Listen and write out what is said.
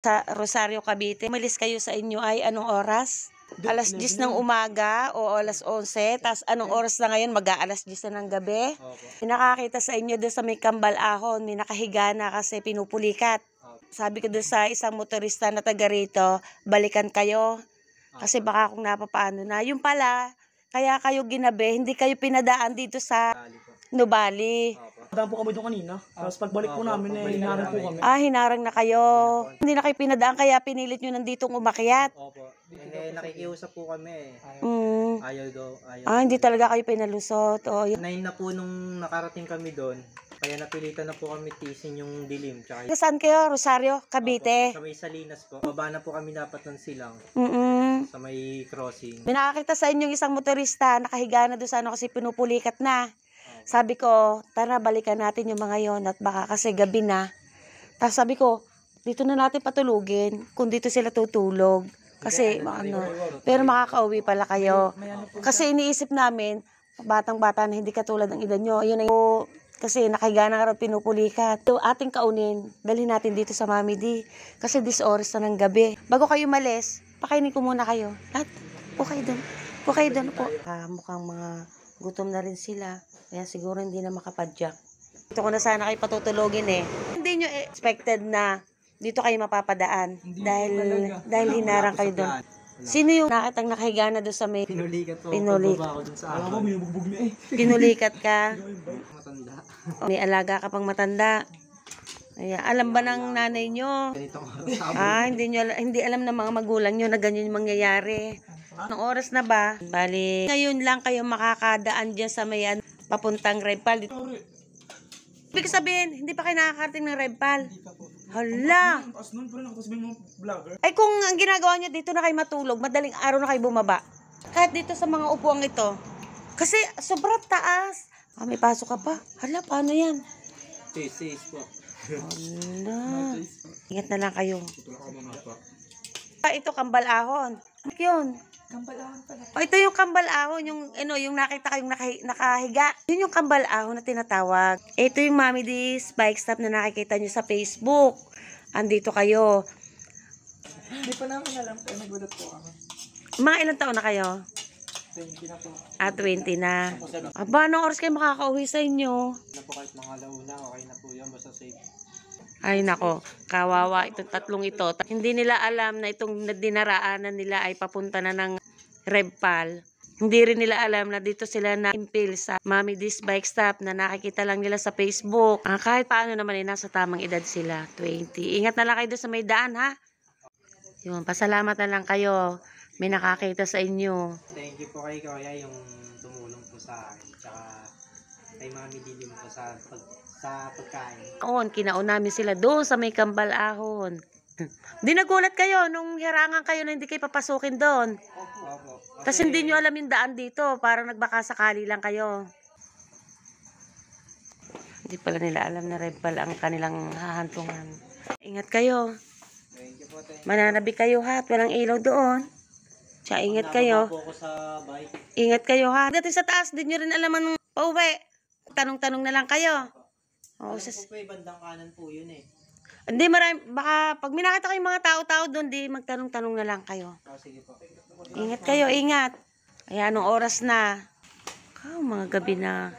Sa Rosario, Cavite. Umalis kayo sa inyo ay anong oras? Alas 10 ng umaga o alas 11. Tapos anong oras na ngayon? Mag-aalas 10 na ng gabi. May nakakita sa inyo doon sa may Kambal Ahon. May nakahiga na kasi pinupulikat. Sabi ko doon sa isang motorista na taga rito, balikan kayo. Kasi baka kung napapaano na. Yung pala, kaya kayo ginabi, hindi kayo pinadaan dito sa Nubali. Daan po kami doon kanina. Tapos pagbalik po namin, hinarang po kami. Hinarang na kayo. Hindi na kayo pinadaan, kaya pinilit nyo nanditong umakyat. Opo. Nakikiusap po kami. Ayaw daw. Hindi talaga kayo pinalusot. Nain na po nung nakarating kami doon. Kaya napilitan na po kami tisin yung dilim. Tsaka Saan kayo? Rosario? Cavite? sa may Salinas po. Baba na po kami dapat ng silang. Sa may crossing. May nakakita sa inyong isang motorista, nakahiga na doon sa kasi pinupulikat na. Sabi ko, tara balikan natin yung mga yon at baka kasi gabi na. Tapos sabi ko, dito na natin patulugin kung dito sila tutulog. Kasi pero makakauwi pala kayo. Kasi iniisip namin, batang-bata na hindi katulad ng edad nyo. Yun ay kasi nakahiga na nga pinupulikat. So, ating kaunin, dalhin natin dito sa Mami D. Kasi 10 oras na ng gabi. Bago kayo malis, pakainin ko muna kayo. At, okay doon. Okay doon po. Mukhang mga gutom na rin sila. Kaya siguro hindi na makapadyak. Dito ko na sana kayo patutulogin eh. Hindi nyo expected na dito kayo mapapadaan. Dahil hinarang kayo doon. Sino yung nakitang nakahiga na doon sa may... Pinulikat po. Pinulikat. Alam ko, may bugbog na eh. Pinulikat ka. Matanda. May alaga ka pang matanda. Ayan. Alam ba ng nanay nyo? Hindi alam ng mga magulang nyo na ganyan yung mangyayari. Anong oras na ba? Bali, ngayon lang kayo makakadaan dyan sa may papuntang Redpal. Ibig sabihin, hindi pa kayo nakakarating ng Redpal. Hala! Ay kung ang ginagawa nyo dito na kayo matulog, madaling araw na kayo bumaba. Kahit dito sa mga upuang ito. Kasi sobrang taas. May pasok ka pa. Hala, paano yan? Sis po. Hala. Ingat na lang kayo. Ito, Kambal Ahon. Ano yun? Kambal Ahon pala. Ito yung Kambal Ahon, yung nakita kayong nakahiga. Yun yung Kambal Ahon na tinatawag. Ito yung Mami D's bike stop na nakikita nyo sa Facebook. Andito kayo. Hindi pa namin alam kaya nagulat po kami. Mga ilang taon na kayo? 20 na po. 20 na. Aba, anong oras kayo makakauwi sa inyo? Na po kahit mga launa, okay na po yan. Basta safe. Ay nako, kawawa itong tatlong ito. Hindi nila alam na itong dinaraanan nila ay papunta na ng Redpal. Hindi rin nila alam na dito sila na-impale sa Mami D's bike stop na nakikita lang nila sa Facebook. Kahit paano naman nasa tamang edad sila, 20. Ingat na lang kayo doon sa may daan ha. Yun, pasalamat na lang kayo. May nakakita sa inyo. Thank you po kay Kuya yung tumulong po sa akin. Tsaka kay Mami Dilim po sa pagkain. Kinaon namin sila doon sa may Kambal Ahon. Di nagulat kayo nung hirangan kayo na hindi kayo papasukin doon. Opo. Kasi hindi nyo alam yung daan dito. Parang nagbaka sakali lang kayo. Hindi pala nila alam na Redpal ang kanilang hahantungan. Ingat kayo. Thank you po. Mananabi kayo ha. At walang ilaw doon. Tsaka ingat kayo. Po ako sa bike. Ingat kayo ha. Dati sa taas, di nyo rin alam anong pauwi. Tanong-tanong na lang kayo. Po bandang kanan po yun eh. Hindi baka pag minakita kayong mga tao-tao doon, di magtanong-tanong na lang kayo. Sige po. Ingat kayo, ingat. Ayan, anong oras na? Mga gabi na.